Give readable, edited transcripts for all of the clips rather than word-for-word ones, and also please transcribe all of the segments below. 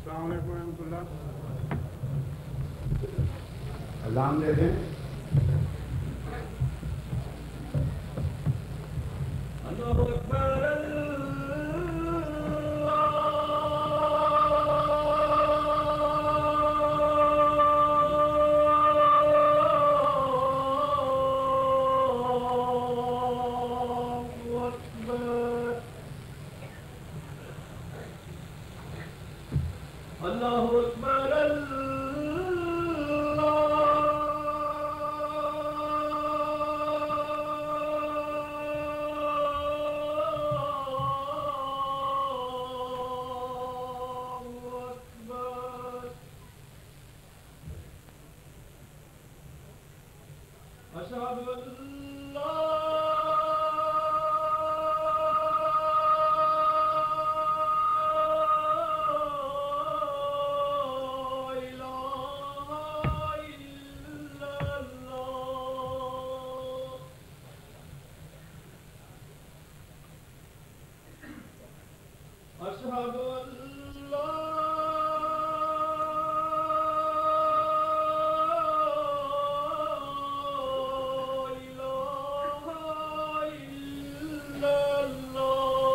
السلام علیکم ورحمۃ اللہ. اذان دے دیں. اللہ اکبر اللہ اکبر اشہد ان لا أشهد أن لا إله إلا الله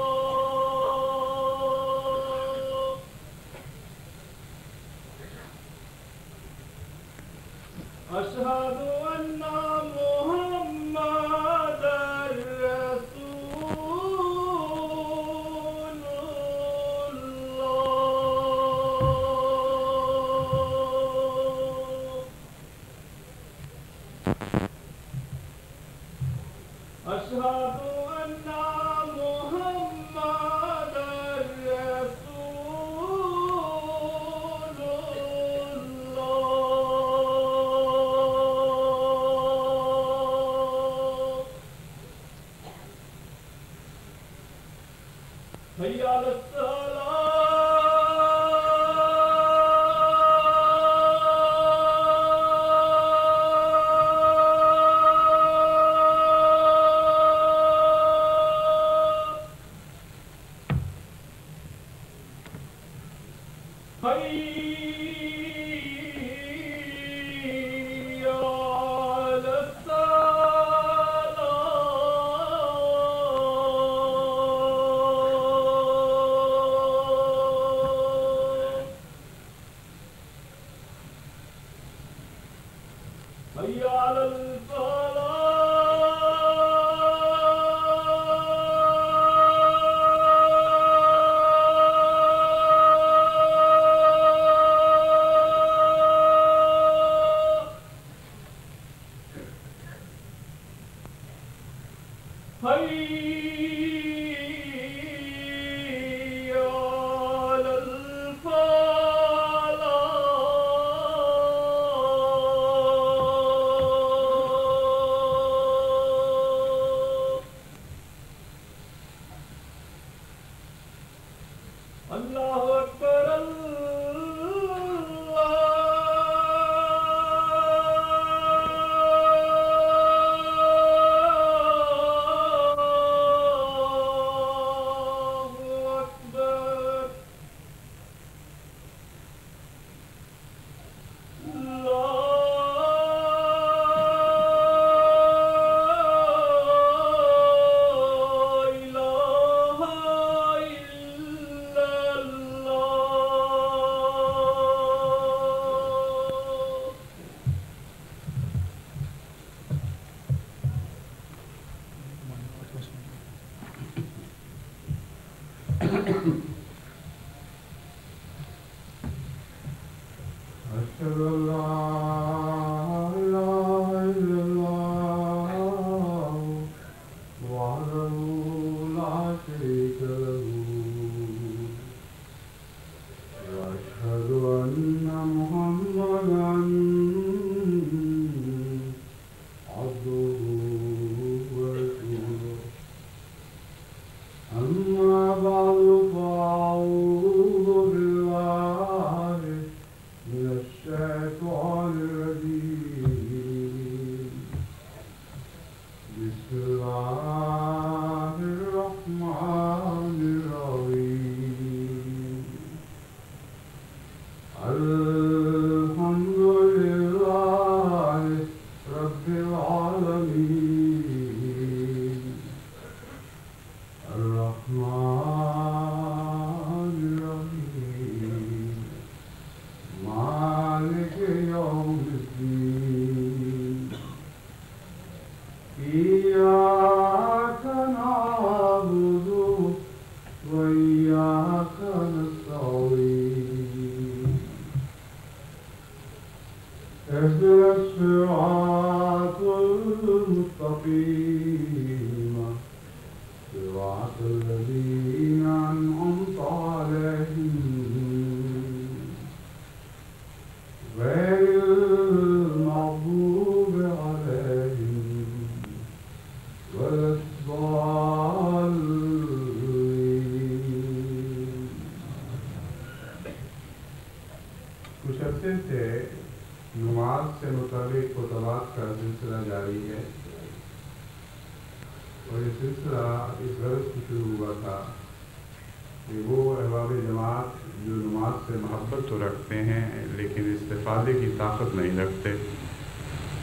أشهد أن محمدا رسول أشهد أن محمدا رسول الله حي على حي على اللہ اکبر أشهد أن لا إله إلا الله وحده لا شريك له وأشهد أن محمدا عبده ورسوله أما بعد فأعوذ بالله من الشيطان الرجيم بسم الله الرحمن الرحيم الذين أنعمت عليهم غير المغضوب عليهم ولا الضالين. کچھ عرصے سے نماز سے متعلق خطبات کا سلسلہ جاری ہے، اور یہ سلسلہ اس غرض سے شروع ہوا تھا کہ وہ احباب جماعت جو نماز سے محبت تو رکھتے ہیں لیکن استفادے کی طاقت نہیں رکھتے،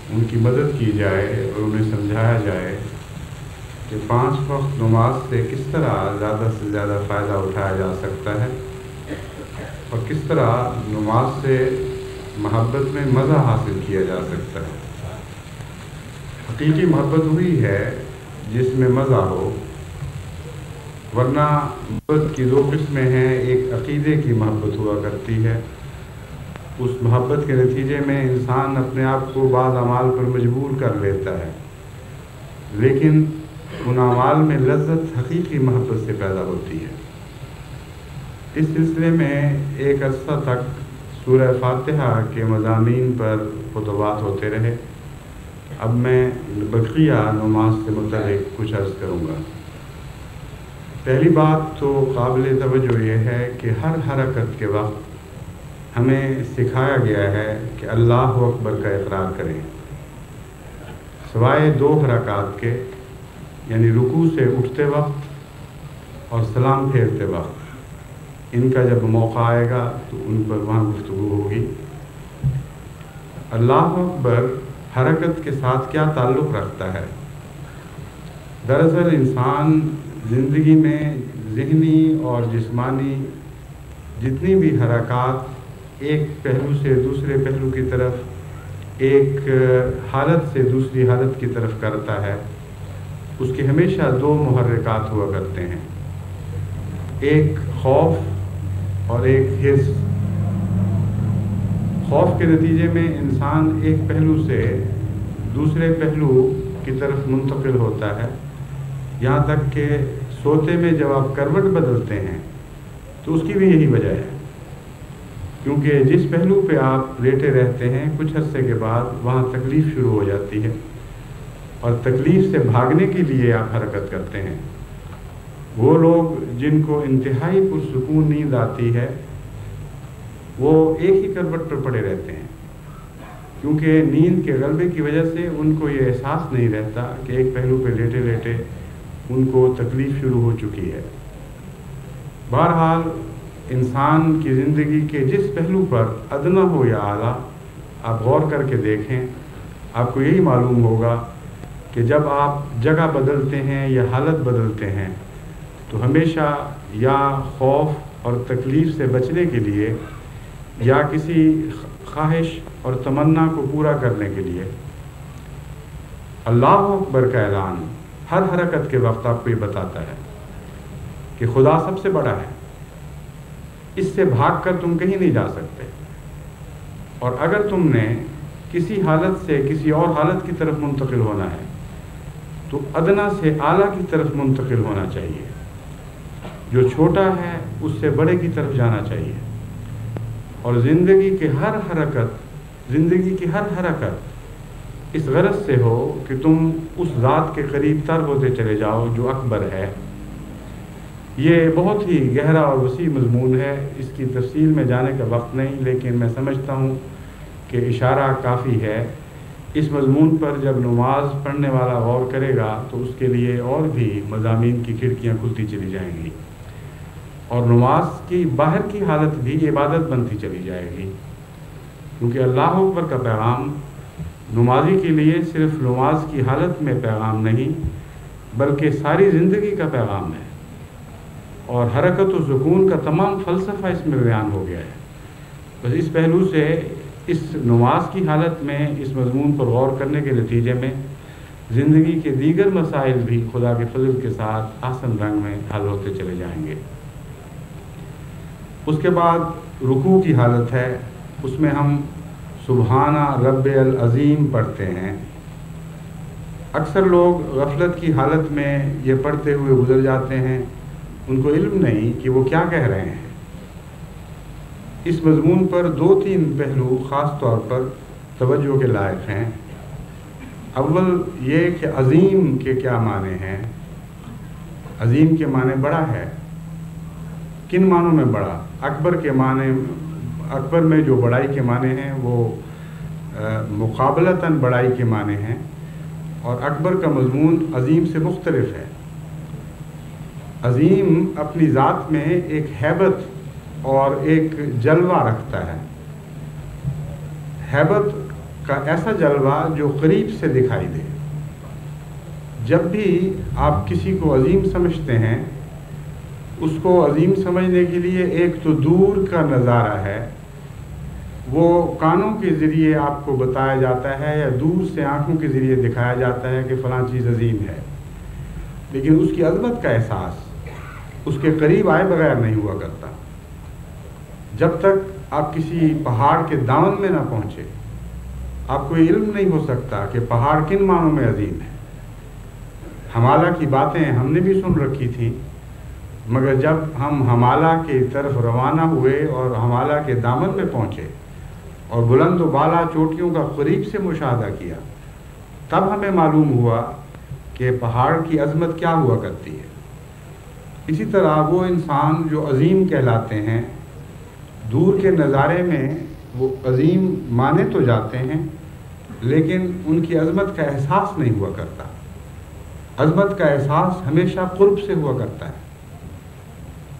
ان کی مدد کی جائے اور انہیں سمجھایا جائے کہ 5 وقت نماز سے کس طرح زیادہ سے زیادہ فائدہ اٹھایا جا سکتا ہے، اور کس طرح نماز سے محبت میں مزہ حاصل کیا جا سکتا ہے۔ حقیقی محبت وہی ہے جس میں مزہ ہو، ورنہ محبت کی 2 قسمیں ہیں۔ ایک عقیدے کی محبت ہوا کرتی ہے، اس محبت کے نتیجے میں انسان اپنے آپ کو بعض اعمال پر مجبور کر لیتا ہے، لیکن ان اعمال میں لذت حقیقی محبت سے پیدا ہوتی ہے۔ اس سلسلے میں ایک عرصہ تک سورہ فاتحہ کے مضامین پر خطبات ہوتے رہے۔ اب میں بقیہ نماز سے متعلق کچھ عرض کروں گا۔ پہلی بات تو قابل توجہ یہ ہے کہ ہر حرکت کے وقت ہمیں سکھایا گیا ہے کہ اللہ اکبر کا اقرار کریں، سوائے 2 حرکات کے، یعنی رکوع سے اٹھتے وقت اور سلام پھیرتے وقت۔ ان کا جب موقع آئے گا تو ان پر وہاں گفتگو ہوگی۔ اللہ اکبر حرکت کے ساتھ کیا تعلق رکھتا ہے؟ دراصل انسان زندگی میں ذہنی اور جسمانی جتنی بھی حرکات ایک پہلو سے دوسرے پہلو کی طرف، ایک حالت سے دوسری حالت کی طرف کرتا ہے، اس کے ہمیشہ 2 محرکات ہوا کرتے ہیں، ایک خوف اور ایک حرص۔ خوف کے نتیجے میں انسان ایک پہلو سے دوسرے پہلو کی طرف منتقل ہوتا ہے، یہاں تک کہ سوتے میں جب آپ کروٹ بدلتے ہیں تو اس کی بھی یہی وجہ ہے، کیونکہ جس پہلو پہ آپ لیٹے رہتے ہیں کچھ عرصے کے بعد وہاں تکلیف شروع ہو جاتی ہے، اور تکلیف سے بھاگنے کے لیے آپ حرکت کرتے ہیں۔ وہ لوگ جن کو انتہائی پرسکون نیند آتی ہے وہ ایک ہی کروٹ پر پڑے رہتے ہیں، کیونکہ نیند کے غلبے کی وجہ سے ان کو یہ احساس نہیں رہتا کہ ایک پہلو پہ لیٹے لیٹے ان کو تکلیف شروع ہو چکی ہے۔ بہرحال انسان کی زندگی کے جس پہلو پر ادنا ہو یا اعلیٰ آپ غور کر کے دیکھیں، آپ کو یہی معلوم ہوگا کہ جب آپ جگہ بدلتے ہیں یا حالت بدلتے ہیں تو ہمیشہ یا خوف اور تکلیف سے بچنے کے لیے یا کسی خواہش اور تمنا کو پورا کرنے کے لیے اللہ اکبر کا اعلان ہر حرکت کے وقت آپ کو یہ بتاتا ہے کہ خدا سب سے بڑا ہے، اس سے بھاگ کر تم کہیں نہیں جا سکتے، اور اگر تم نے کسی حالت سے کسی اور حالت کی طرف منتقل ہونا ہے تو ادنا سے اعلیٰ کی طرف منتقل ہونا چاہیے، جو چھوٹا ہے اس سے بڑے کی طرف جانا چاہیے، اور زندگی کی ہر حرکت اس غرض سے ہو کہ تم اس ذات کے قریب تر ہوتے چلے جاؤ جو اکبر ہے۔ یہ بہت ہی گہرا اور وسیع مضمون ہے، اس کی تفصیل میں جانے کا وقت نہیں، لیکن میں سمجھتا ہوں کہ اشارہ کافی ہے۔ اس مضمون پر جب نماز پڑھنے والا غور کرے گا تو اس کے لیے اور بھی مضامین کی کھڑکیاں کھلتی چلی جائیں گی، اور نماز کی باہر کی حالت بھی عبادت بنتی چلی جائے گی، کیونکہ اللہ اکبر کا پیغام نمازی کے لیے صرف نماز کی حالت میں پیغام نہیں بلکہ ساری زندگی کا پیغام ہے، اور حرکت و سکون کا تمام فلسفہ اس میں بیان ہو گیا ہے۔ بس اس پہلو سے اس نماز کی حالت میں اس مضمون پر غور کرنے کے نتیجے میں زندگی کے دیگر مسائل بھی خدا کے فضل کے ساتھ آسن رنگ میں حل ہوتے چلے جائیں گے۔ اس کے بعد رکوع کی حالت ہے، اس میں ہم سبحان رب العظیم پڑھتے ہیں۔ اکثر لوگ غفلت کی حالت میں یہ پڑھتے ہوئے گزر جاتے ہیں ان کو علم نہیں کہ وہ کیا کہہ رہے ہیں۔ اس مضمون پر 2-3 پہلو خاص طور پر توجہ کے لائق ہیں۔ اول یہ کہ عظیم کے کیا معنی ہیں۔ عظیم کے معنی بڑا ہے، کن معنوں میں بڑا؟ اکبر کے معنی، اکبر میں جو بڑائی کے معنی ہیں وہ مقابلتاً بڑائی کے معنی ہیں، اور اکبر کا مضمون عظیم سے مختلف ہے۔ عظیم اپنی ذات میں ایک ہیبت اور ایک جلوہ رکھتا ہے، ہیبت کا ایسا جلوہ جو قریب سے دکھائی دے۔ جب بھی آپ کسی کو عظیم سمجھتے ہیں، اس کو عظیم سمجھنے کے لیے ایک تو دور کا نظارہ ہے، وہ کانوں کے ذریعے آپ کو بتایا جاتا ہے یا دور سے آنکھوں کے ذریعے دکھایا جاتا ہے کہ فلاں چیز عظیم ہے، لیکن اس کی عظمت کا احساس اس کے قریب آئے بغیر نہیں ہوا کرتا۔ جب تک آپ کسی پہاڑ کے دامن میں نہ پہنچے، آپ کو یہ علم نہیں ہو سکتا کہ پہاڑ کن معنوں میں عظیم ہے۔ ہمالہ کی باتیں ہم نے بھی سن رکھی تھیں، مگر جب ہم ہمالہ کی طرف روانہ ہوئے اور ہمالہ کے دامن میں پہنچے اور بلند و بالا چوٹیوں کا قریب سے مشاہدہ کیا، تب ہمیں معلوم ہوا کہ پہاڑ کی عظمت کیا ہوا کرتی ہے۔ اسی طرح وہ انسان جو عظیم کہلاتے ہیں، دور کے نظارے میں وہ عظیم مانے تو جاتے ہیں، لیکن ان کی عظمت کا احساس نہیں ہوا کرتا۔ عظمت کا احساس ہمیشہ قرب سے ہوا کرتا ہے۔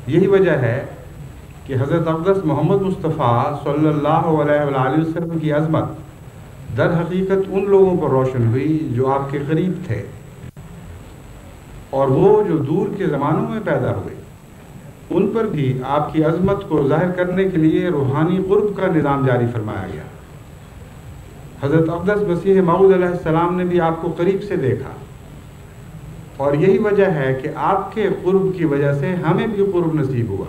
یہی وجہ ہے کہ حضرت اقدس محمد مصطفیٰ صلی اللہ علیہ وآلہ وسلم کی عظمت در حقیقت ان لوگوں پر روشن ہوئی جو آپ کے قریب تھے، اور وہ جو دور کے زمانوں میں پیدا ہوئے، ان پر بھی آپ کی عظمت کو ظاہر کرنے کے لیے روحانی قرب کا نظام جاری فرمایا گیا۔ حضرت اقدس مسیح موعود علیہ السلام نے بھی آپ کو قریب سے دیکھا، اور یہی وجہ ہے کہ آپ کے قرب کی وجہ سے ہمیں بھی قرب نصیب ہوا،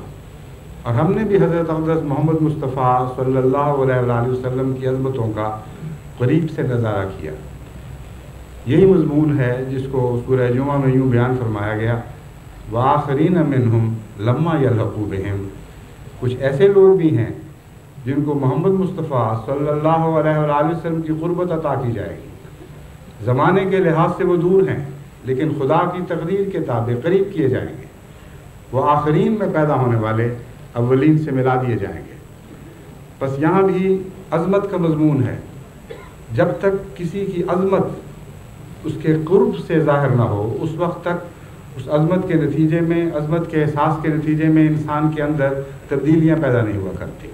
اور ہم نے بھی حضرت اقدس محمد مصطفیٰ صلی اللہ علیہ وآلہ وسلم کی عظمتوں کا قریب سے نظارہ کیا۔ یہی مضمون ہے جس کو سورہ جمعہ میں یوں بیان فرمایا گیا، وآخرین منہم لما یلحقوا بہم۔ کچھ ایسے لوگ بھی ہیں جن کو محمد مصطفیٰ صلی اللہ علیہ وآلہ وسلم کی قربت عطا کی جائے گی۔ زمانے کے لحاظ سے وہ دور ہیں، لیکن خدا کی تقدیر کے تابع قریب کیے جائیں گے۔ وہ آخرین میں پیدا ہونے والے اولین سے ملا دیے جائیں گے۔ بس یہاں بھی عظمت کا مضمون ہے۔ جب تک کسی کی عظمت اس کے قرب سے ظاہر نہ ہو، اس وقت تک اس عظمت کے نتیجے میں، عظمت کے احساس کے نتیجے میں انسان کے اندر تبدیلیاں پیدا نہیں ہوا کرتی۔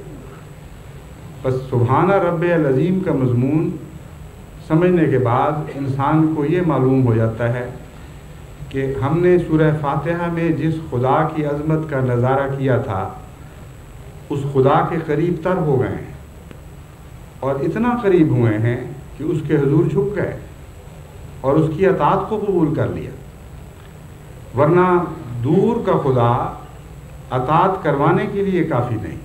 بس سبحان رب العظیم کا مضمون سمجھنے کے بعد انسان کو یہ معلوم ہو جاتا ہے کہ ہم نے سورہ فاتحہ میں جس خدا کی عظمت کا نظارہ کیا تھا، اس خدا کے قریب تر ہو گئے ہیں، اور اتنا قریب ہوئے ہیں کہ اس کے حضور جھک گئے اور اس کی اطاعت کو قبول کر لیا۔ ورنہ دور کا خدا اطاعت کروانے کے لیے کافی نہیں۔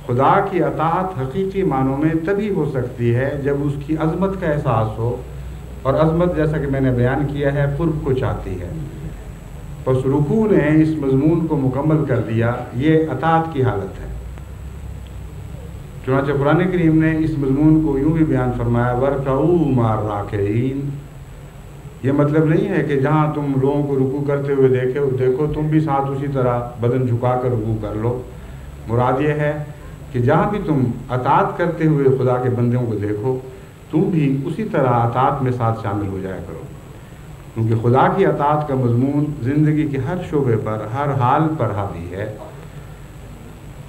خدا کی اطاعت حقیقی معنوں میں تبھی ہو سکتی ہے جب اس کی عظمت کا احساس ہو، اور عظمت جیسا کہ میں نے بیان کیا ہے قرب کو چاہتی ہے۔ بس رکوع نے اس مضمون کو مکمل کر دیا، یہ اطاعت کی حالت ہے۔ چنانچہ قرآن کریم نے اس مضمون کو یوں بھی بیان فرمایا، وَارْكَعُوا مَعَ الرَّاكِعِينَ۔ یہ مطلب نہیں ہے کہ جہاں تم لوگوں کو رکوع کرتے ہوئے دیکھو تم بھی ساتھ اسی طرح بدن جھکا کر رکوع کر لو۔ مراد یہ ہے کہ جہاں بھی تم اطاعت کرتے ہوئے خدا کے بندوں کو دیکھو، تم بھی اسی طرح اطاعت میں ساتھ شامل ہو جایا کرو، کیونکہ خدا کی اطاعت کا مضمون زندگی کے ہر شعبے پر، ہر حال پر حاوی ہے۔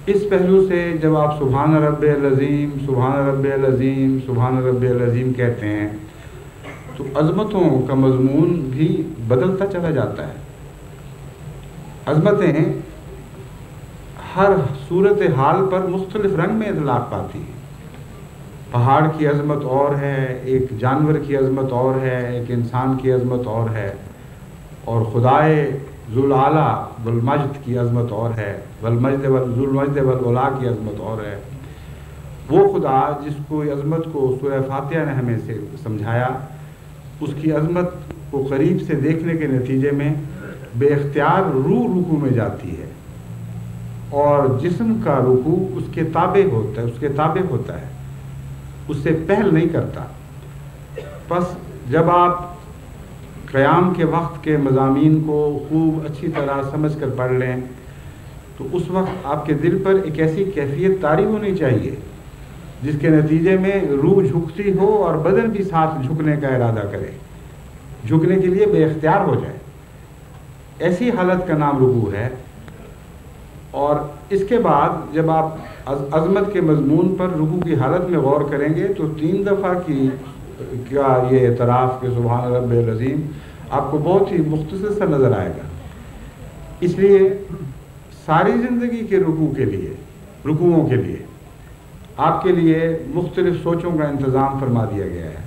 اس پہلو سے جب آپ سبحان رب العظیم، سبحان رب العظیم، سبحان رب العظیم کہتے ہیں تو عظمتوں کا مضمون بھی بدلتا چلا جاتا ہے۔ عظمتیں ہر صورت حال پر مختلف رنگ میں اطلاق پاتی ہیں۔ پہاڑ کی عظمت اور ہے، ایک جانور کی عظمت اور ہے، ایک انسان کی عظمت اور ہے، اور خدائے ذوالعالیٰ والمجد کی عظمت اور ہے، والمجد ذوالمجد والعلا کی عظمت اور ہے۔ وہ خدا جس کو عظمت کو سورہ فاتحہ نے ہمیں سے سمجھایا، اس کی عظمت کو قریب سے دیکھنے کے نتیجے میں بے اختیار روح رکوع میں جاتی ہے اور جسم کا رکوع اس کے تابع ہوتا ہے، اس سے پہل نہیں کرتا۔ پس جب آپ قیام کے وقت کے مضامین کو خوب اچھی طرح سمجھ کر پڑھ لیں تو اس وقت آپ کے دل پر ایک ایسی کیفیت طاری ہونی چاہیے جس کے نتیجے میں روح جھکتی ہو اور بدن بھی ساتھ جھکنے کا ارادہ کرے، جھکنے کے لیے بے اختیار ہو جائے۔ ایسی حالت کا نام رکوع ہے۔ اور اس کے بعد جب آپ عظمت کے مضمون پر رکوع کی حالت میں غور کریں گے تو 3 دفعہ کیا یہ اعتراف کہ سبحان رب العظیم آپ کو بہت ہی مختصر سا نظر آئے گا۔ اس لیے ساری زندگی کے رکوعوں کے لیے آپ کے لیے مختلف سوچوں کا انتظام فرما دیا گیا ہے۔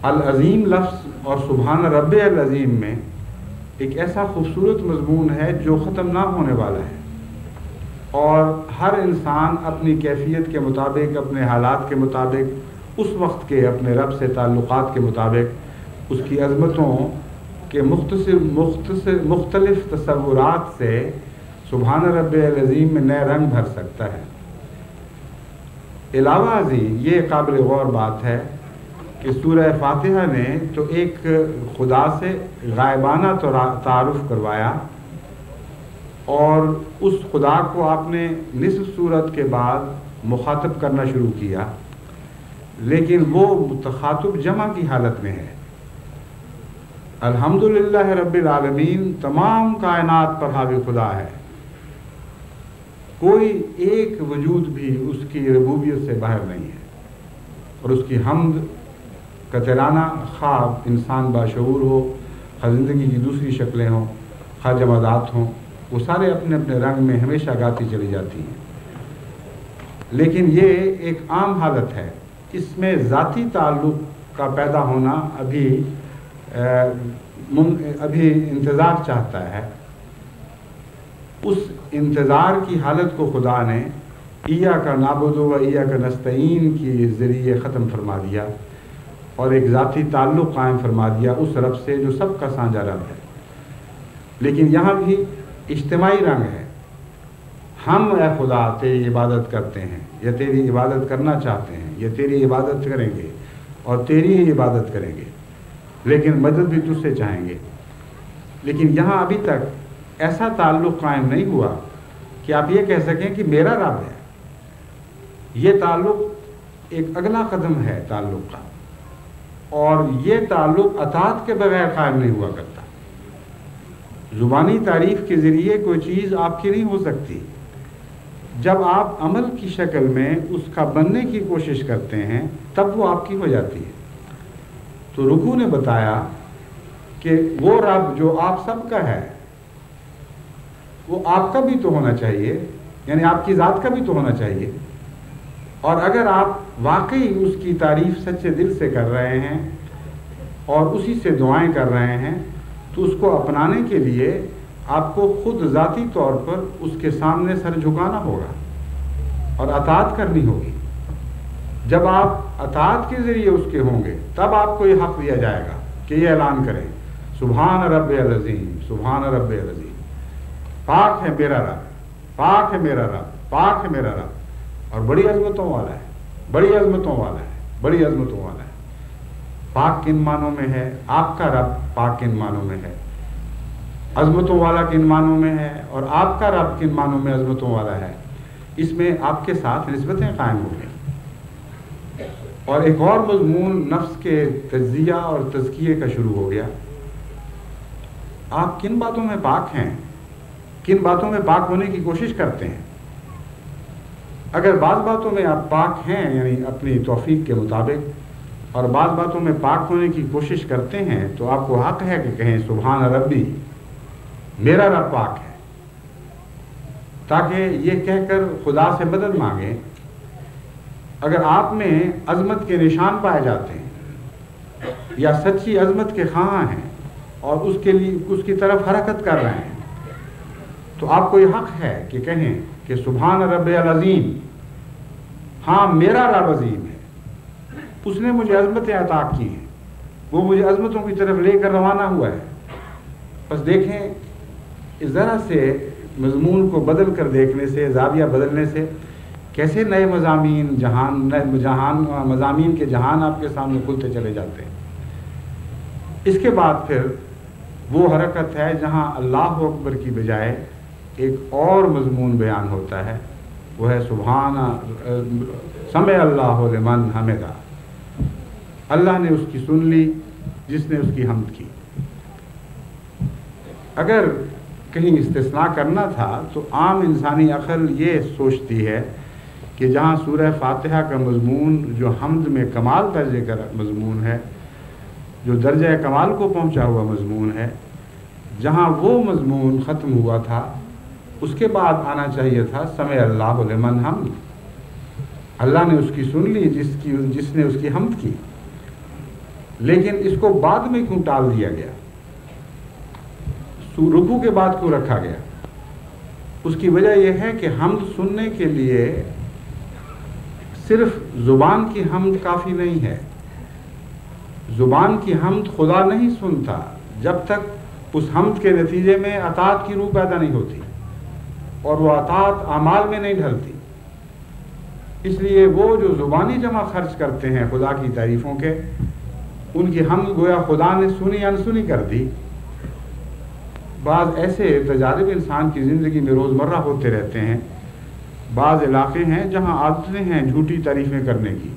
العظیم لفظ اور سبحان رب العظیم میں ایک ایسا خوبصورت مضمون ہے جو ختم نہ ہونے والا ہے، اور ہر انسان اپنی کیفیت کے مطابق، اپنے حالات کے مطابق، اس وقت کے اپنے رب سے تعلقات کے مطابق اس کی عظمتوں کے مختلف تصورات سے سبحان رب العظیم میں نئے رنگ بھر سکتا ہے۔ علاوہ ازیں یہ قابل غور بات ہے کہ سورہ فاتحہ نے تو ایک خدا سے غائبانہ تعارف کروایا، اور اس خدا کو آپ نے نصف صورت کے بعد مخاطب کرنا شروع کیا، لیکن وہ متخاطب جمع کی حالت میں ہے۔ الحمدللہ رب العالمین تمام کائنات پر حاوی خدا ہے، کوئی ایک وجود بھی اس کی ربوبیت سے باہر نہیں ہے، اور اس کی حمد کا ترانہ خواہ انسان باشعور ہو، خواہ زندگی کی دوسری شکلیں ہوں، خواہ جمادات ہوں، وہ سارے اپنے اپنے رنگ میں ہمیشہ گاتی چلی جاتی ہیں۔ لیکن یہ ایک عام حالت ہے، اس میں ذاتی تعلق کا پیدا ہونا ابھی انتظار چاہتا ہے۔ اس انتظار کی حالت کو خدا نے ایاک نعبد و ایاک نستعین کے ذریعے ختم فرما دیا اور ایک ذاتی تعلق قائم فرما دیا اس رب سے جو سب کا سانجا رب ہے۔ لیکن یہاں بھی اجتماعی رنگ ہے۔ ہم اے خدا تیری عبادت کرتے ہیں، یا تیری عبادت کرنا چاہتے ہیں، یا تیری عبادت کریں گے اور تیری ہی عبادت کریں گے، لیکن مدد بھی تجھ سے چاہیں گے۔ لیکن یہاں ابھی تک ایسا تعلق قائم نہیں ہوا کہ آپ یہ کہہ سکیں کہ میرا رب ہے۔ یہ تعلق ایک اگلا قدم ہے تعلق کا، اور یہ تعلق اطاعت کے بغیر قائم نہیں ہوا کرتا۔ زبانی تعریف کے ذریعے کوئی چیز آپ کی نہیں ہو سکتی، جب آپ عمل کی شکل میں اس کا بننے کی کوشش کرتے ہیں تب وہ آپ کی ہو جاتی ہے۔ تو رکوع نے بتایا کہ وہ رب جو آپ سب کا ہے وہ آپ کا بھی تو ہونا چاہیے، یعنی آپ کی ذات کا بھی تو ہونا چاہیے، اور اگر آپ واقعی اس کی تعریف سچے دل سے کر رہے ہیں اور اسی سے دعائیں کر رہے ہیں تو اس کو اپنانے کے لیے آپ کو خود ذاتی طور پر اس کے سامنے سر جھکانا ہوگا اور اطاعت کرنی ہوگی۔ جب آپ اطاعت کے ذریعے اس کے ہوں گے تب آپ کو یہ حق دیا جائے گا کہ یہ اعلان کریں سبحان رب العظیم، سبحان رب العظیم، پاک ہے میرا رب، پاک ہے میرا رب، پاک ہے میرا رب، اور بڑی عظمتوں والا ہے، بڑی عظمتوں والا ہے، بڑی عظمتوں والا ہے۔ پاک کن معنوں میں ہے؟ آپ کا رب پاک کن معنوں میں ہے؟ عظمتوں والا کن معنوں میں ہے؟ اور آپ کا رب کن معنوں میں عظمتوں والا ہے؟ اس میں آپ کے ساتھ نسبتیں قائم ہو گئیں۔ اور ایک اور مضمون نفس کے تجزیہ اور تزکیے کا شروع ہو گیا۔ آپ کن باتوں میں پاک ہیں؟ کن باتوں میں پاک ہونے کی کوشش کرتے ہیں؟ اگر بعض باتوں میں آپ پاک ہیں، یعنی اپنی توفیق کے مطابق، اور بعض باتوں میں پاک ہونے کی کوشش کرتے ہیں تو آپ کو حق ہے کہ کہیں سبحان ربی، میرا رب پاک ہے، تاکہ یہ کہہ کر خدا سے مدد مانگیں۔ اگر آپ میں عظمت کے نشان پائے جاتے ہیں یا سچی عظمت کے خواہاں ہیں اور اس کے لیے اس کی طرف حرکت کر رہے ہیں تو آپ کو یہ حق ہے کہ کہیں کہ سبحان رب العظیم، ہاں میرا رب عظیم ہے، اس نے مجھے عظمتیں عطا کی ہیں، وہ مجھے عظمتوں کی طرف لے کر روانہ ہوا ہے، بس دیکھیں اس ذرا سے مضمون کو بدل کر دیکھنے سے، زاویہ بدلنے سے کیسے نئے مضامین کے جہان آپ کے سامنے کھلتے چلے جاتے ہیں۔ اس کے بعد پھر وہ حرکت ہے جہاں اللہ اکبر کی بجائے ایک اور مضمون بیان ہوتا ہے، وہ ہے سبحان سمع اللہ لمن حمدہ، اللہ نے اس کی سن لی جس نے اس کی حمد کی۔ اگر کہیں استثناء کرنا تھا تو عام انسانی عقل یہ سوچتی ہے کہ جہاں سورہ فاتحہ کا مضمون جو حمد میں کمال درجے کا مضمون ہے، جو درجہ کمال کو پہنچا ہوا مضمون ہے، جہاں وہ مضمون ختم ہوا تھا اس کے بعد آنا چاہیے تھا سمع اللہ لمن حمد، اللہ نے اس کی سن لی جس نے اس کی حمد کی۔ لیکن اس کو بعد میں کیوں ٹال دیا گیا؟ رکوع کے بعد کیوں رکھا گیا؟ اس کی وجہ یہ ہے کہ حمد سننے کے لیے صرف زبان کی حمد کافی نہیں ہے۔ زبان کی حمد خدا نہیں سنتا جب تک اس حمد کے نتیجے میں اطاعت کی روح پیدا نہیں ہوتی اور وہ اطاعت اعمال میں نہیں ڈھلتی۔ اس لیے وہ جو زبانی جمع خرچ کرتے ہیں خدا کی تعریفوں کے، ان کی حمد گویا خدا نے سنی انسنی کر دی۔ بعض ایسے تجارب انسان کی زندگی میں روزمرہ ہوتے رہتے ہیں۔ بعض علاقے ہیں جہاں عادتیں ہیں جھوٹی تعریفیں کرنے کی،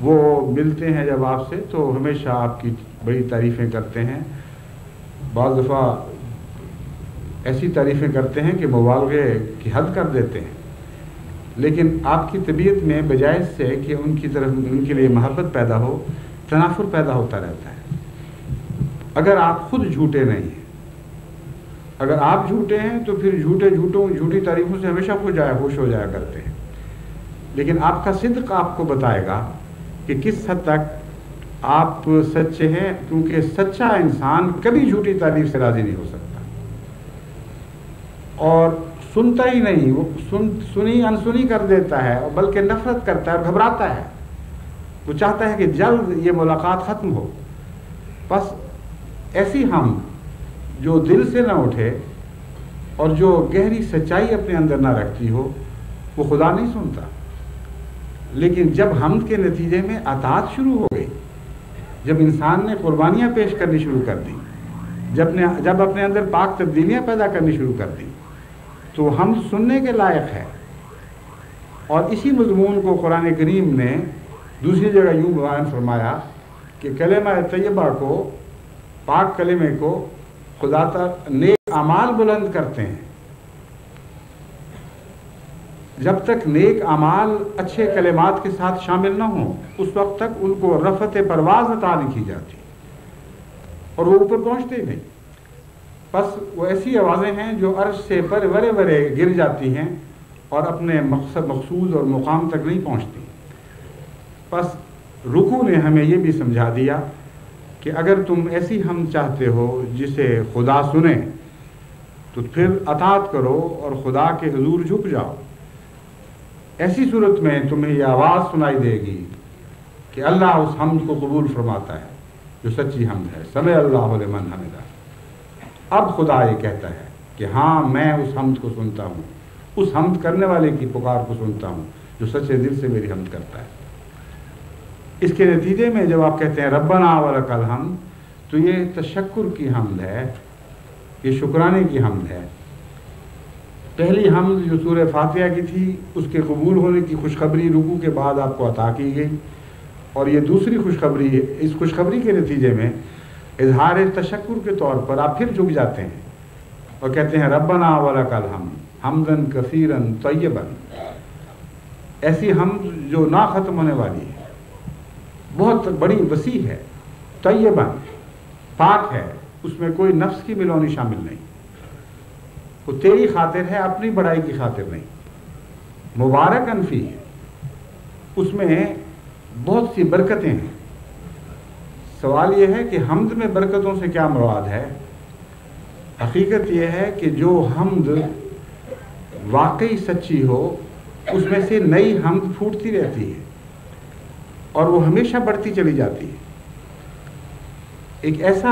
وہ ملتے ہیں جب آپ سے تو ہمیشہ آپ کی بڑی تعریفیں کرتے ہیں، بعض دفعہ ایسی تعریفیں کرتے ہیں کہ مبالغے کی حد کر دیتے ہیں، لیکن آپ کی طبیعت میں بجائے اس سے کہ ان کی طرف ان کے لیے محبت پیدا ہو، تنافر پیدا ہوتا رہتا ہے۔ اگر آپ خود جھوٹے نہیں ہیں، اگر آپ جھوٹے ہیں تو پھر جھوٹی تعریفوں سے ہمیشہ خوش ہو جایا کرتے ہیں، لیکن آپ کا صدق آپ کو بتائے گا کہ کس حد تک آپ سچے ہیں، کیونکہ سچا انسان کبھی جھوٹی تعریف سے راضی نہیں ہو سکتا اور سنتا ہی نہیں، وہ سنی انسنی کر دیتا ہے اور بلکہ نفرت کرتا ہے اور گھبراتا ہے، وہ چاہتا ہے کہ جلد یہ ملاقات ختم ہو۔ بس ایسی ہم جو دل سے نہ اٹھے اور جو گہری سچائی اپنے اندر نہ رکھتی ہو، وہ خدا نہیں سنتا۔ لیکن جب حمد کے نتیجے میں اطاعت شروع ہو گئی، جب انسان نے قربانیاں پیش کرنی شروع کر دی، جب اپنے اندر پاک تبدیلیاں پیدا کرنی شروع کر دی، تو حمد سننے کے لائق ہے۔ اور اسی مضمون کو قرآن کریم نے دوسری جگہ یوں بیان فرمایا کہ کلمہ طیبہ کو، پاک کلمے کو خدا تعالی نیک اعمال بلند کرتے ہیں۔ جب تک نیک اعمال اچھے کلمات کے ساتھ شامل نہ ہوں اس وقت تک ان کو رفعت پرواز عطا نہیں کی جاتی اور وہ اوپر پہنچتے ہی نہیں۔ بس وہ ایسی آوازیں ہیں جو عرش سے ورے گر جاتی ہیں اور اپنے مقصود اور مقام تک نہیں پہنچتی۔ بس رکوع نے ہمیں یہ بھی سمجھا دیا کہ اگر تم ایسی حمد چاہتے ہو جسے خدا سنے تو پھر اطاعت کرو اور خدا کے حضور جھک جاؤ۔ ایسی صورت میں تمہیں یہ آواز سنائی دے گی کہ اللہ اس حمد کو قبول فرماتا ہے جو سچی حمد ہے، سمع اللہ لمن حمدہ۔ اب خدا یہ کہتا ہے کہ ہاں میں اس حمد کو سنتا ہوں، اس حمد کرنے والے کی پکار کو سنتا ہوں جو سچے دل سے میری حمد کرتا ہے۔ اس کے نتیجے میں جب آپ کہتے ہیں ربنا ولک الحمد، تو یہ تشکر کی حمد ہے، یہ شکرانے کی حمد ہے۔ پہلی حمد جو سورہ فاتحہ کی تھی اس کے قبول ہونے کی خوشخبری رکوع کے بعد آپ کو عطا کی گئی، اور یہ دوسری خوشخبری ہے۔ اس خوشخبری کے نتیجے میں اظہار تشکر کے طور پر آپ پھر جھک جاتے ہیں اور کہتے ہیں ربنا ولک الحمد حمدن کثیرن طیبن، ایسی حمد جو نہ ختم ہونے والی ہے، بہت بڑی وسیع ہے، طیبن پاک ہے، اس میں کوئی نفس کی ملونی شامل نہیں، وہ تیری خاطر ہے، اپنی بڑائی کی خاطر نہیں، مبارکن فیہ، اس میں بہت سی برکتیں ہیں۔ سوال یہ ہے کہ حمد میں برکتوں سے کیا مراد ہے؟ حقیقت یہ ہے کہ جو حمد واقعی سچی ہو اس میں سے نئی حمد پھوٹتی رہتی ہے اور وہ ہمیشہ بڑھتی چلی جاتی ہے۔ ایک ایسا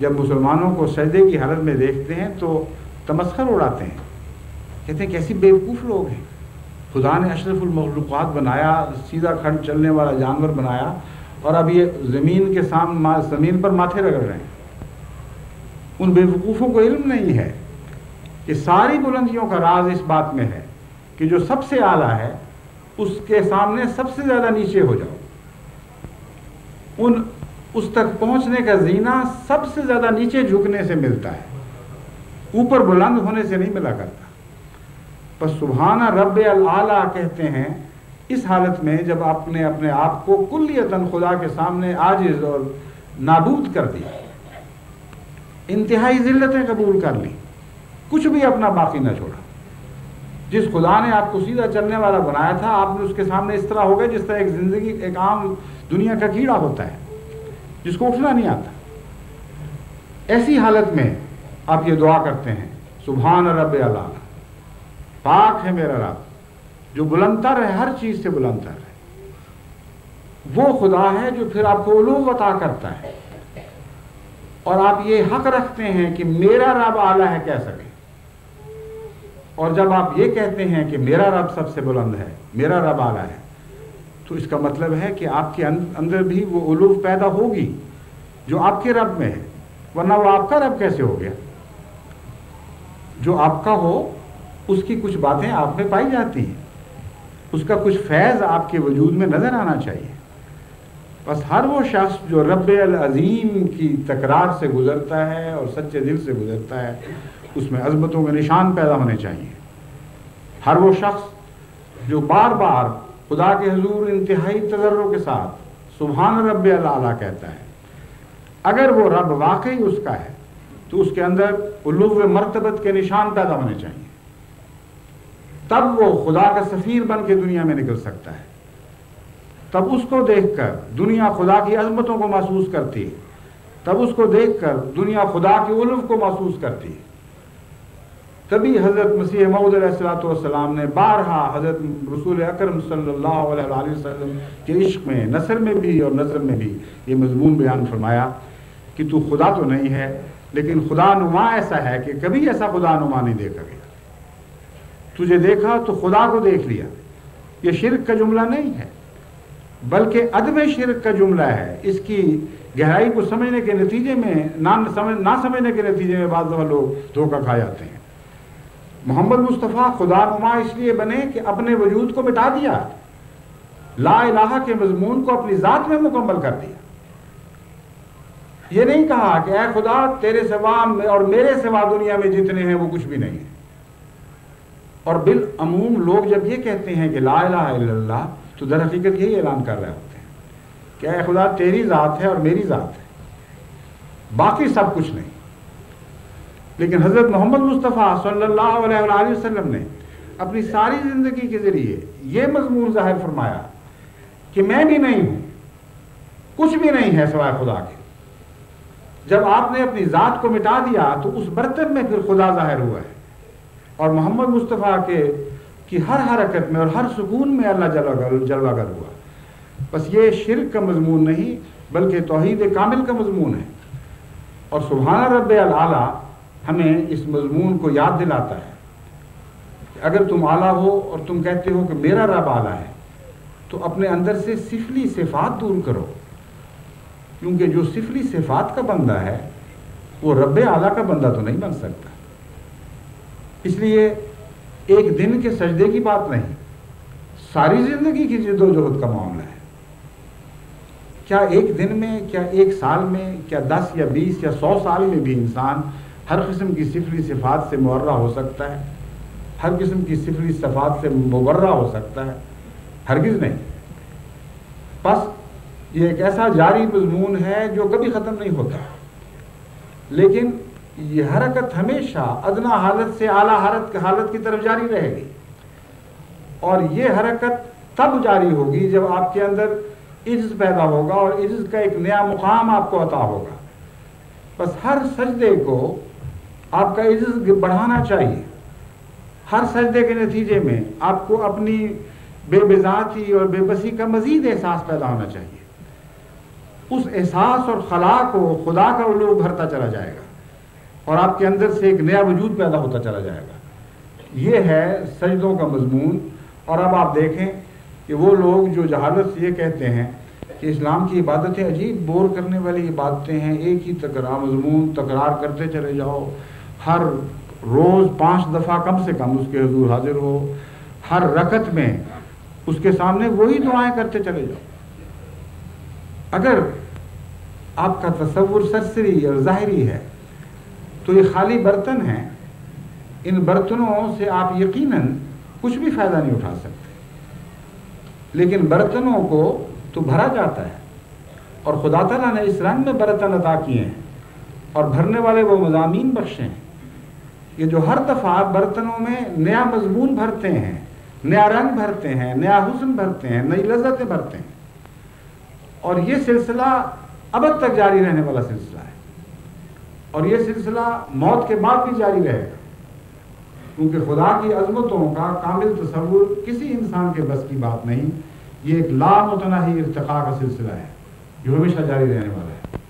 جب مسلمانوں کو سجدے کی حالت میں دیکھتے ہیں تو تمسخر اڑاتے ہیں، کہتے ہیں کیسی بیوقوف لوگ ہیں، خدا نے اشرف المخلوقات بنایا، سیدھا کھڑ چلنے والا جانور بنایا، اور اب یہ زمین پر ماتھے رگڑ رہے ہیں۔ ان بیوقوفوں کو علم نہیں ہے کہ ساری بلندیوں کا راز اس بات میں ہے کہ جو سب سے اعلیٰ ہے اس کے سامنے سب سے زیادہ نیچے ہو جاؤ۔ اس تک پہنچنے کا زینہ سب سے زیادہ نیچے جھکنے سے ملتا ہے، اوپر بلند ہونے سے نہیں ملا کرتا۔ بس سبحان رب العالی کہتے ہیں اس حالت میں جب آپ نے اپنے آپ کو کلیتاً خدا کے سامنے عاجز اور نابود کر دیا، انتہائی ذلتیں قبول کر لی، کچھ بھی اپنا باقی نہ چھوڑا۔ جس خدا نے آپ کو سیدھا چلنے والا بنایا تھا، آپ نے اس کے سامنے اس طرح ہو گئے جس طرح ایک زندگی ایک عام دنیا کا کیڑا ہوتا ہے جس کو اٹھنا نہیں آتا۔ ایسی حالت میں آپ یہ دعا کرتے ہیں، سبحان رب اعلیٰ، پاک ہے میرا رب جو بلند تر ہے، ہر چیز سے بلند تر ہے۔ وہ خدا ہے جو پھر آپ کو علو عطا کرتا ہے، اور آپ یہ حق رکھتے ہیں کہ میرا رب اعلیٰ ہے کہہ سکیں۔ اور جب آپ یہ کہتے ہیں کہ میرا رب سب سے بلند ہے، میرا رب اعلیٰ ہے، تو اس کا مطلب ہے کہ آپ کے اندر بھی وہ علو پیدا ہوگی جو آپ کے رب میں ہے، ورنہ وہ آپ کا رب کیسے ہو گیا؟ جو آپ کا ہو اس کی کچھ باتیں آپ میں پائی جاتی ہیں، اس کا کچھ فیض آپ کے وجود میں نظر آنا چاہیے۔ بس ہر وہ شخص جو رب العظیم کی تکرار سے گزرتا ہے اور سچے دل سے گزرتا ہے، اس میں عظمتوں کے نشان پیدا ہونے چاہیے۔ ہر وہ شخص جو بار بار خدا کے حضور انتہائی تضرع کے ساتھ سبحان رب العالی کہتا ہے، اگر وہ رب واقعی اس کا ہے تو اس کے اندر علو مرتبت کے نشان پیدا ہونے چاہیے، تب وہ خدا کا سفیر بن کے دنیا میں نکل سکتا ہے۔ تب اس کو دیکھ کر دنیا خدا کی عظمتوں کو محسوس کرتی ہے، تب اس کو دیکھ کر دنیا خدا کے علو کو محسوس کرتی ہے۔ تبھی حضرت مسیح موعود علیہ السلام نے بارہا حضرت رسول اکرم صلی اللہ علیہ وسلم کے عشق میں، نثر میں بھی اور نظر میں بھی یہ مضمون بیان فرمایا کہ تو خدا تو نہیں ہے، لیکن خدا نما ایسا ہے کہ کبھی ایسا خدا نما نہیں دیکھا گیا۔ تجھے دیکھا تو خدا کو دیکھ لیا۔ یہ شرک کا جملہ نہیں ہے، بلکہ عدم شرک کا جملہ ہے۔ اس کی گہرائی کو سمجھنے کے نتیجے میں نہ سمجھنے کے نتیجے میں بعض دفعہ لوگ دھوکہ کھا جاتے ہیں۔ محمد مصطفیٰ خدا نما اس لیے بنے کہ اپنے وجود کو مٹا دیا، لا الہ کے مضمون کو اپنی ذات میں مکمل کر دیا۔ یہ نہیں کہا کہ اے خدا تیرے سوا اور میرے سوا دنیا میں جتنے ہیں وہ کچھ بھی نہیں ہے۔ اور بالعموم لوگ جب یہ کہتے ہیں کہ لا الہ الا اللہ تو در حقیقت یہی اعلان کر رہے ہوتے ہیں کہ اے خدا تیری ذات ہے اور میری ذات ہے، باقی سب کچھ نہیں۔ لیکن حضرت محمد مصطفیٰ صلی اللہ علیہ وآلہ وسلم نے اپنی ساری زندگی کے ذریعے یہ مضمون ظاہر فرمایا کہ میں بھی نہیں ہوں، کچھ بھی نہیں ہے سوائے خدا کے۔ جب آپ نے اپنی ذات کو مٹا دیا تو اس برتن میں پھر خدا ظاہر ہوا ہے، اور محمد مصطفیٰ کی ہر حرکت میں اور ہر سکون میں اللہ جلوہ گر ہوا۔ بس یہ شرک کا مضمون نہیں بلکہ توحید کامل کا مضمون ہے، اور سبحان رب العالی ہمیں اس مضمون کو یاد دلاتا ہے کہ اگر تم اعلیٰ ہو اور تم کہتے ہو کہ میرا رب اعلیٰ ہے تو اپنے اندر سے سفلی صفات دور کرو، کیونکہ جو سفلی صفات کا بندہ ہے وہ رب اعلیٰ کا بندہ تو نہیں بن سکتا۔ اس لیے ایک دن کے سجدے کی بات نہیں، ساری زندگی کی جد و جہد کا معاملہ ہے۔ کیا ایک دن میں، کیا ایک سال میں، کیا 10 یا 20 یا 100 سال میں بھی انسان ہر قسم کی سفلی صفات سے مورع ہو سکتا ہے، ہر قسم کی سفلی صفات سے مبرہ ہو سکتا ہے؟ ہرگز نہیں۔ بس یہ ایک ایسا جاری مضمون ہے جو کبھی ختم نہیں ہوتا، لیکن یہ حرکت ہمیشہ ادنا حالت سے اعلیٰ حالت کی طرف جاری رہے گی، اور یہ حرکت تب جاری ہوگی جب آپ کے اندر عجز پیدا ہوگا اور عجز کا ایک نیا مقام آپ کو عطا ہوگا۔ بس ہر سجدے کو آپ کا عجز بڑھانا چاہیے، ہر سجدے کے نتیجے میں آپ کو اپنی بے بذاتی اور بے بسی کا مزید احساس پیدا ہونا چاہیے۔ اس احساس اور خلا کو خدا کا علو بھرتا چلا جائے گا اور آپ کے اندر سے ایک نیا وجود پیدا ہوتا چلا جائے گا. یہ ہے سجدوں کا مضمون. اور اب آپ دیکھیں کہ وہ لوگ جو جہالت سے یہ کہتے ہیں کہ اسلام کی عبادتیں عجیب بور کرنے والی عبادتیں ہیں، ایک ہی مضمون تکرار کرتے چلے جاؤ، ہر روز 5 دفعہ کم سے کم اس کے حضور حاضر ہو، ہر رکعت میں اس کے سامنے وہی دعائیں کرتے چلے جاؤ. اگر آپ کا تصور سرسری اور ظاہری ہے تو یہ خالی برتن ہیں، ان برتنوں سے آپ یقیناً کچھ بھی فائدہ نہیں اٹھا سکتے. لیکن برتنوں کو تو بھرا جاتا ہے اور خدا تعالیٰ نے اس رنگ میں برتن عطا کیے ہیں اور بھرنے والے وہ مضامین بخشے ہیں یہ جو ہر دفعہ برتنوں میں نیا مضمون بھرتے ہیں، نیا رنگ بھرتے ہیں، نیا حسن بھرتے ہیں، نئی لذتیں بھرتے ہیں. اور یہ سلسلہ ابد تک جاری رہنے والا سلسلہ ہے اور یہ سلسلہ موت کے بعد بھی جاری رہے گا، کیونکہ خدا کی عظمتوں کا کامل تصور کسی انسان کے بس کی بات نہیں. یہ ایک لامتناہی ارتقاء کا سلسلہ ہے جو ہمیشہ جاری رہنے والا ہے.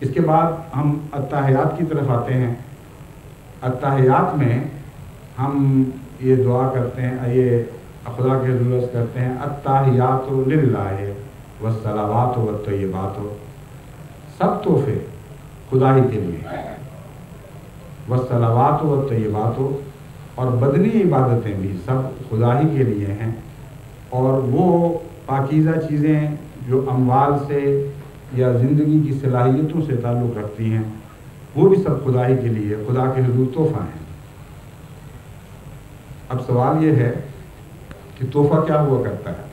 اس کے بعد ہم التحیات کی طرف آتے ہیں. التحیات میں ہم یہ دعا کرتے ہیں، یہ خدا کے حضور عرض کرتے ہیں التحیات للہ والصلوات والطیبات، سب تحفے خدا ہی کے لیے، والصلوات والطیبات، اور بدنی عبادتیں بھی سب خدا ہی کے لیے ہیں. اور وہ پاکیزہ چیزیں جو اموال سے یا زندگی کی صلاحیتوں سے تعلق رکھتی ہیں وہ بھی سب خدا ہی کے لیے، خدا کے حضور تحفہ ہیں. اب سوال یہ ہے کہ تحفہ کیا ہوا کرتا ہے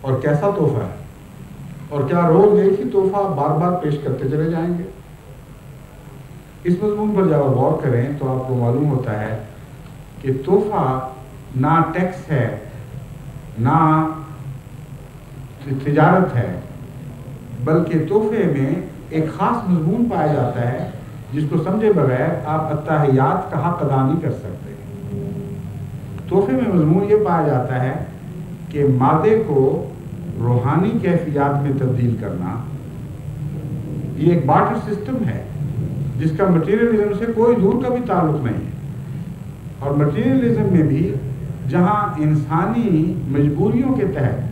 اور کیسا تحفہ ہے، اور کیا روز ایک ہی تحفہ بار بار پیش کرتے چلے جائیں گے؟ اس مضمون پر جب آپ غور کریں تو آپ کو معلوم ہوتا ہے کہ تحفہ نہ ٹیکس ہے، نہ تجارت ہے، بلکہ تحفے میں ایک خاص مضمون پایا جاتا ہے جس کو سمجھے بغیر آپ التحیات کا حق ادا نہیں کر سکتے. تحفے میں مضمون یہ پایا جاتا ہے کہ مادے کو روحانی کیفیات میں تبدیل کرنا. یہ ایک بارٹر سسٹم ہے جس کا مٹیریلزم سے کوئی دور کا بھی تعلق نہیں ہے. اور مٹیریلزم میں بھی جہاں انسانی مجبوریوں کے تحت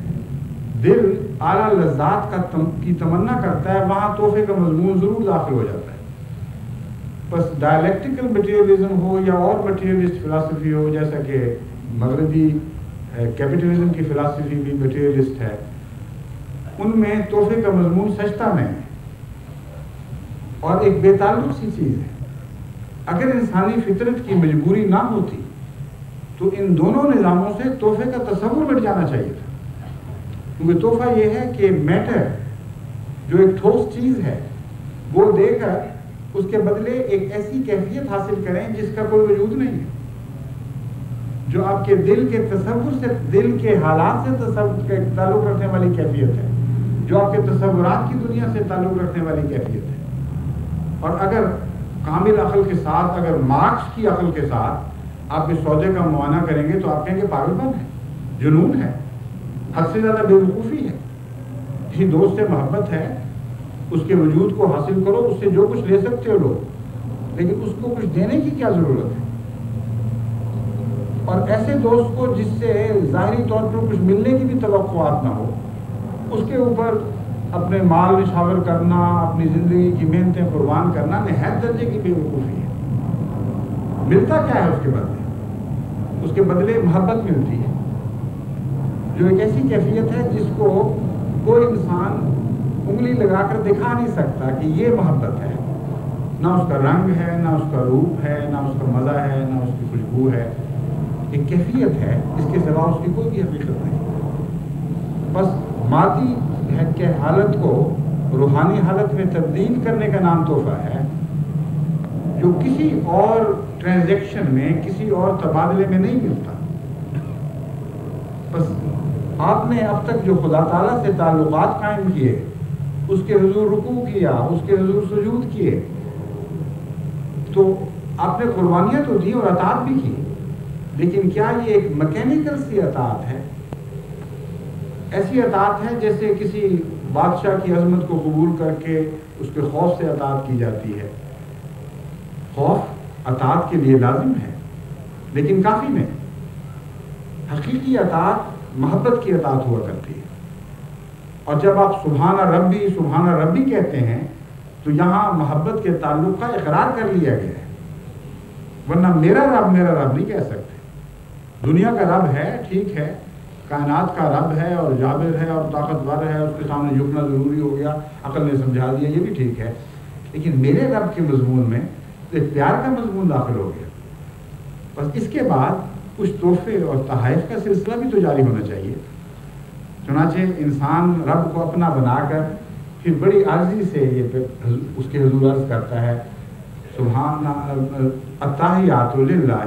دل اعلیٰ لذات کی تمنا کرتا ہے وہاں تحفے کا مضمون ضرور داخل ہو جاتا ہے. بس ڈائلیکٹیکل مٹیریلزم ہو یا اور مٹیریلسٹ فلاسفی ہو، جیسا کہ مغربی کیپٹلزم کی فلاسفی بھی مٹیریلسٹ ہے، ان میں تحفے کا مضمون سجدہ نہیں ہے اور ایک بے تعلق سی چیز ہے. اگر انسانی فطرت کی مجبوری نہ ہوتی تو ان دونوں نظاموں سے تحفے کا تصور مٹ جانا چاہیے تھا. کیونکہ تحفہ یہ ہے کہ میٹر جو ایک ٹھوس چیز ہے وہ دے کر اس کے بدلے ایک ایسی کیفیت حاصل کریں جس کا کوئی وجود نہیں ہے، جو آپ کے دل کے تصور سے، دل کے حالات سے تعلق رکھنے والی کیفیت ہے، جو آپ کے تصورات کی دنیا سے تعلق رکھنے والی کیفیت ہے. اور اگر کامل عقل کے ساتھ، اگر مارکس کی عقل کے ساتھ آپ اس سودے کا معائنہ کریں گے تو آپ کہیں گے پاگل پن ہے، جنون ہے، حد سے زیادہ بے وقوفی ہے. کسی دوست سے محبت ہے، اس کے وجود کو حاصل کرو، اس سے جو کچھ لے سکتے ہو لو، لیکن اس کو کچھ دینے کی کیا ضرورت ہے؟ اور ایسے دوست کو جس سے ظاہری طور پر کچھ ملنے کی بھی توقعات نہ ہو، اس کے اوپر اپنے مال نشاور کرنا، اپنی زندگی کی محنتیں قربان کرنا نہایت درجے کی بے وقوفی ہے. ملتا کیا ہے اس کے بدلے؟ اس کے بدلے محبت ملتی ہے، جو ایک ایسی کیفیت ہے جس کو کوئی انسان انگلی لگا کر دکھا نہیں سکتا کہ یہ محبت ہے. نہ اس کا رنگ ہے، نہ اس کا روپ ہے، نہ اس کا مزہ ہے، نہ اس کی خوشبو ہے. ایک کیفیت ہے، اس کے سوا اس کی کوئی بھی حقیقت نہیں. بس مادی کے حالت کو روحانی حالت میں تبدیل کرنے کا نام تحفہ ہے، جو کسی اور ٹرانزیکشن میں، کسی اور تبادلے میں نہیں ملتا. بس آپ نے اب تک جو خدا تعالیٰ سے تعلقات قائم کیے، اس کے حضور رکوع کیا، اس کے حضور سجود کیے، تو آپ نے قربانیاں تو دی اور اطاعت بھی کی، لیکن کیا یہ ایک میکینیکل سی اطاعت ہے؟ ایسی اطاعت ہے جیسے کسی بادشاہ کی عظمت کو قبول کر کے اس کے خوف سے اطاعت کی جاتی ہے. خوف اطاعت کے لیے لازم ہے لیکن کافی نہیں. حقیقی اطاعت محبت کی اطاعت ہوا کرتی ہے. اور جب آپ سبحان ربی کہتے ہیں تو یہاں محبت کے تعلق کا اقرار کر لیا گیا ہے. ورنہ میرا رب نہیں کہہ سکتے. دنیا کا رب ہے، ٹھیک ہے، کائنات کا رب ہے اور جابر ہے اور طاقتور ہے، اس کے سامنے جھکنا ضروری ہو گیا، عقل نے سمجھا دیا، یہ بھی ٹھیک ہے. لیکن میرے رب کے مضمون میں ایک پیار کا مضمون داخل ہو گیا. بس اس کے بعد کچھ تحفے اور تحائف کا سلسلہ بھی تو جاری ہونا چاہیے. چنانچہ انسان رب کو اپنا بنا کر پھر بڑی عاجزی سے یہ اس کے حضور عرض کرتا ہے سبحان التحیات للہ،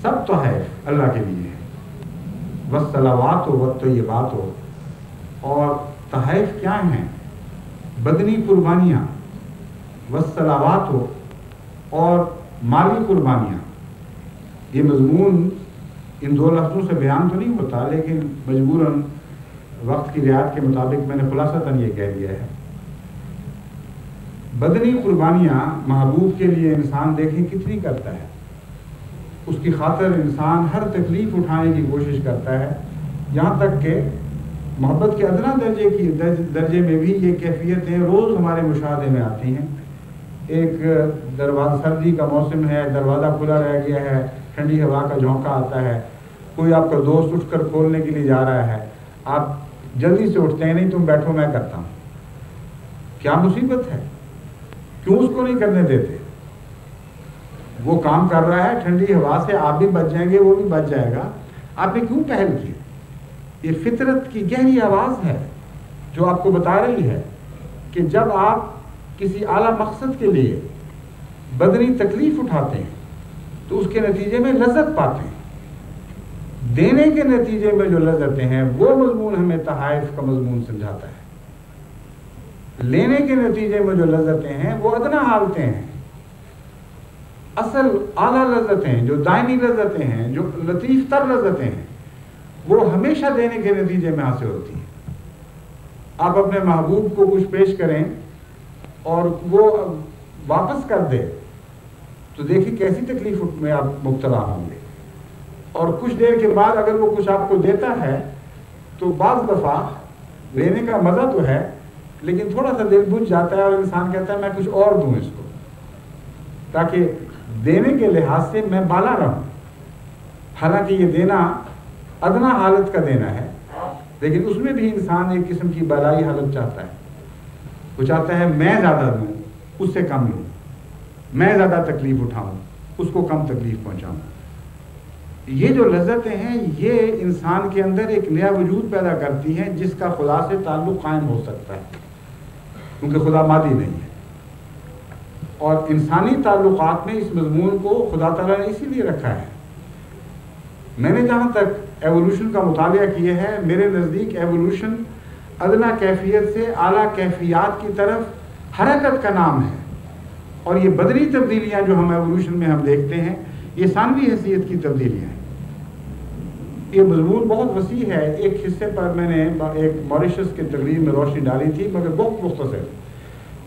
سب تحائف اللہ کے لیے ہیں. والصلوات والطیبات، اور تحائف کیا ہیں؟ بدنی قربانیاں، والصلوات اور مالی قربانیاں. یہ مضمون ان دو لفظوں سے بیان تو نہیں ہوتا لیکن مجبوراً وقت کی رعایت کے مطابق میں نے خلاصتاً یہ کہہ دیا ہے. بدنی قربانیاں محبوب کے لیے انسان دیکھیں کتنی کرتا ہے. اس کی خاطر انسان ہر تکلیف اٹھانے کی کوشش کرتا ہے، یہاں تک کہ محبت کے ادنا درجے میں بھی یہ کیفیتیں روز ہمارے مشاہدے میں آتی ہیں. ایک دروازہ، سردی کا موسم ہے، دروازہ کھلا رہ گیا ہے، ٹھنڈی ہوا کا جھونکا آتا ہے، کوئی آپ کا دوست اٹھ کر کھولنے کے لیے جا رہا ہے، آپ جلدی سے اٹھتے ہیں، نہیں تم بیٹھو میں کرتا ہوں. کیا مصیبت ہے؟ کیوں اس کو نہیں کرنے دیتے؟ وہ کام کر رہا ہے ٹھنڈی ہوا سے، آپ بھی بچ جائیں گے، وہ بھی بچ جائے گا. آپ نے کیوں پہل کی؟ یہ فطرت کی گہری آواز ہے جو آپ کو بتا رہی ہے کہ جب آپ کسی اعلیٰ مقصد کے لیے بدنی تکلیف اٹھاتے ہیں تو اس کے نتیجے میں لذت پاتے ہیں. دینے کے نتیجے میں جو لذتیں ہیں وہ مضمون ہمیں تحائف کا مضمون سمجھاتا ہے. لینے کے نتیجے میں جو لذتیں ہیں وہ ادنا حالتیں ہیں. اصل اعلیٰ لذتیں، جو دائمی لذتیں ہیں، جو لطیف تر لذتیں ہیں، وہ ہمیشہ دینے کے نتیجے میں حاصل ہوتی ہیں. آپ اپنے محبوب کو کچھ پیش کریں اور وہ واپس کر دے تو دیکھیں کیسی تکلیف میں آپ مبتلا ہوں گے. اور کچھ دیر کے بعد اگر وہ کچھ آپ کو دیتا ہے تو بعض دفعہ لینے کا مزہ تو ہے لیکن تھوڑا سا دل بجھ جاتا ہے اور انسان کہتا ہے میں کچھ اور دوں اس کو، تاکہ دینے کے لحاظ سے میں بالا رہوں. حالانکہ یہ دینا ادنا حالت کا دینا ہے لیکن اس میں بھی انسان ایک قسم کی بالائی حالت چاہتا ہے. وہ چاہتا ہے میں زیادہ دوں، اس سے کم لوں، میں زیادہ تکلیف اٹھاؤں، اس کو کم تکلیف پہنچاؤں. یہ جو لذتیں ہیں یہ انسان کے اندر ایک نیا وجود پیدا کرتی ہیں جس کا خدا سے تعلق قائم ہو سکتا ہے کیونکہ خدا مادی نہیں ہے. اور انسانی تعلقات میں اس مضمون کو خدا تعالیٰ نے اسی لیے رکھا ہے. میں نے جہاں تک ایوولوشن کا مطالعہ کیا ہے، میرے نزدیک ایوولوشن ادنا کیفیت سے اعلیٰ کیفیات کی طرف حرکت کا نام ہے. اور یہ بدنی تبدیلیاں جو ہم ایوولوشن میں ہم دیکھتے ہیں یہ ثانوی حیثیت کی تبدیلیاں ہیں. یہ مضمون بہت وسیع ہے. ایک حصے پر میں نے ایک موریشس کی تقریر میں روشنی ڈالی تھی مگر بہت مختصر،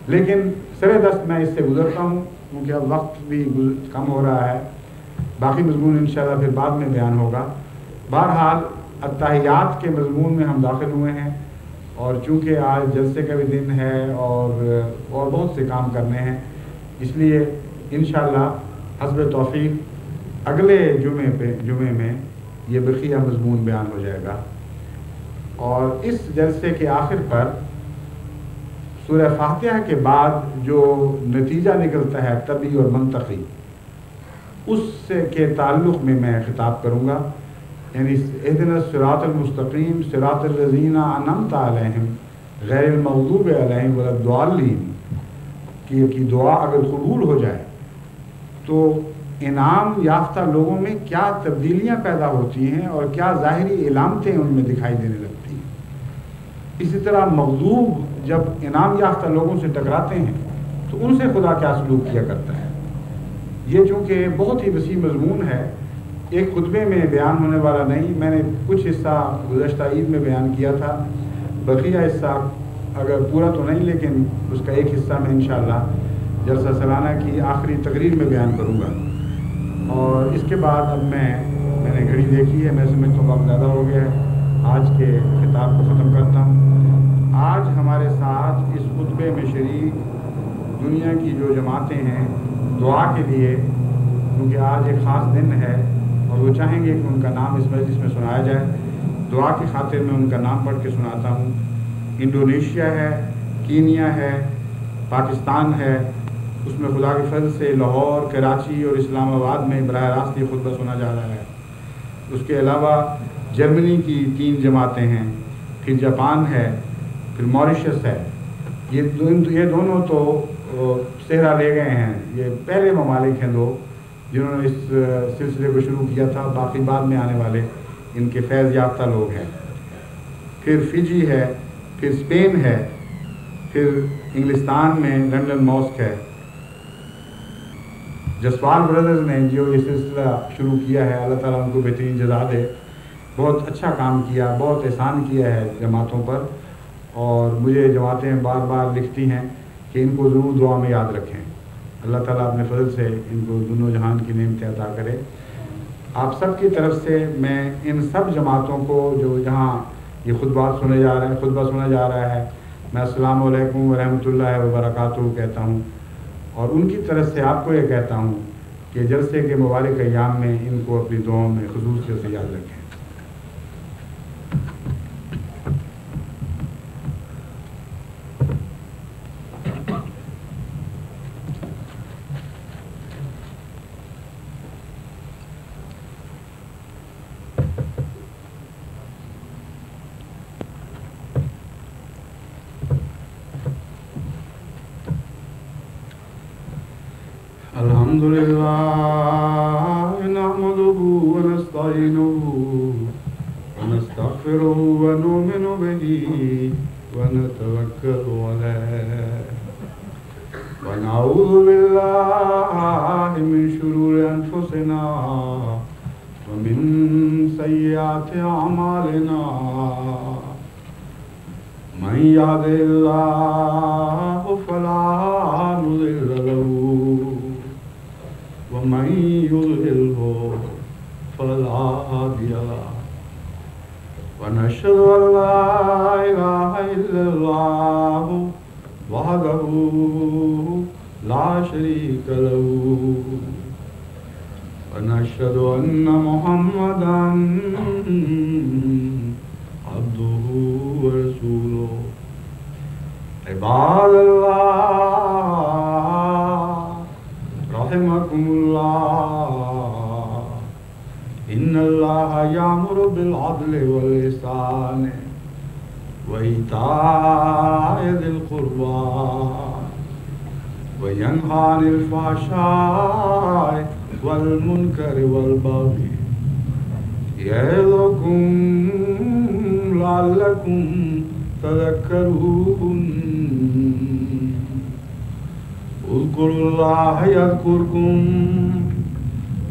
لیکن سرے دست میں اس سے گزرتا ہوں کیونکہ اب وقت بھی کم ہو رہا ہے. باقی مضمون انشاءاللہ پھر بعد میں بیان ہوگا. بہرحال التحیات کے مضمون میں ہم داخل ہوئے ہیں اور چونکہ آج جلسے کا بھی دن ہے اور بہت سے کام کرنے ہیں، اس لیے انشاءاللہ حسب توفیق اگلے جمعے میں یہ بقیہ مضمون بیان ہو جائے گا. اور اس جلسے کے آخر پر سورہ فاتحہ کے بعد جو نتیجہ نکلتا ہے طبعی اور منطقی، اس سے کے تعلق میں خطاب کروں گا. یعنی اہدنا الصراط المستقیم صراط الذین انعمت علیہم غیر المغضوب علیہم ولا الضالین کی دعا اگر قبول ہو جائے تو انعام یافتہ لوگوں میں کیا تبدیلیاں پیدا ہوتی ہیں اور کیا ظاہری علامتیں ان میں دکھائی دینے لگتی ہیں. اسی طرح مغضوب جب انعام یافتہ لوگوں سے ٹکراتے ہیں تو ان سے خدا کیا سلوک کیا کرتا ہے. یہ چونکہ بہت ہی وسیع مضمون ہے، ایک خطبے میں بیان ہونے والا نہیں. میں نے کچھ حصہ گزشتہ عید میں بیان کیا تھا، بقیہ حصہ اگر پورا تو نہیں لیکن اس کا ایک حصہ میں انشاءاللہ جلسہ سالانہ کی آخری تقریر میں بیان کروں گا. اور اس کے بعد اب میں نے گھڑی دیکھی ہے، میں سمجھتا ہوں وقت زیادہ ہو گیا ہے، آج کے خطاب کو ختم کرتا ہوں. آج ہمارے ساتھ اس خطبے میں شریک دنیا کی جو جماعتیں ہیں دعا کے لیے، کیونکہ آج ایک خاص دن ہے اور وہ چاہیں گے کہ ان کا نام اس مجلس میں سنایا جائے، دعا کی خاطر میں ان کا نام پڑھ کے سناتا ہوں. انڈونیشیا ہے، کینیا ہے، پاکستان ہے، اس میں خدا کے فضل سے لاہور، کراچی اور اسلام آباد میں براہ راست یہ خطبہ سنا جا رہا ہے. اس کے علاوہ جرمنی کی 3 جماعتیں ہیں، پھر جاپان ہے، پھر موریشس ہے. یہ دونوں تو صحرا لے گئے ہیں، یہ پہلے ممالک ہیں 2 جنہوں نے اس سلسلے کو شروع کیا تھا، باقی بعد میں آنے والے ان کے فیض یافتہ لوگ ہیں. پھر فجی ہے، پھر اسپین ہے، پھر انگلستان میں لنڈن ماسک ہے. جسوال برادرز نے جو یہ سلسلہ شروع کیا ہے، اللہ تعالیٰ ان کو بہترین جزا دے، بہت اچھا کام کیا، بہت احسان کیا ہے جماعتوں پر. اور مجھے جماعتیں بار بار لکھتی ہیں کہ ان کو ضرور دعا میں یاد رکھیں. اللہ تعالیٰ اپنے فضل سے ان کو دونوں جہان کی نعمتیں عطا کرے. آپ سب کی طرف سے میں ان سب جماعتوں کو جو یہاں یہ خطبہ سنا جا رہا ہے، میں السلام علیکم ورحمۃ اللہ وبرکاتہ کہتا ہوں، اور ان کی طرف سے آپ کو یہ کہتا ہوں کہ جلسے کے مبارک ایام میں ان کو اپنی دعاؤں میں خصوصیت سے یاد رکھیں. الحمد لله نحمده ونستعينه ونستغفره ونؤمن به ونتوكل عليه ونعوذ بالله من شرور أنفسنا ومن سيئات أعمالنا. من يهده الله فلا مضل له ومن يضلله فلا هادي له. ونشهد أن لا إله إلا الله وحده لا شريك له ونشهد أن محمدا عبده ورسوله. عباد الله رحمكم الله، إن الله يأمر بالعدل والإحسان وإيتاء ذي القربى وينهى عن الفحشاء والمنكر والبغي يعظكم لعلكم تذكرون. اذكروا الله يذكركم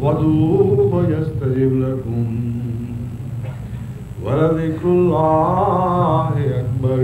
وادعوه يستجب لكم ولذكر الله أكبر.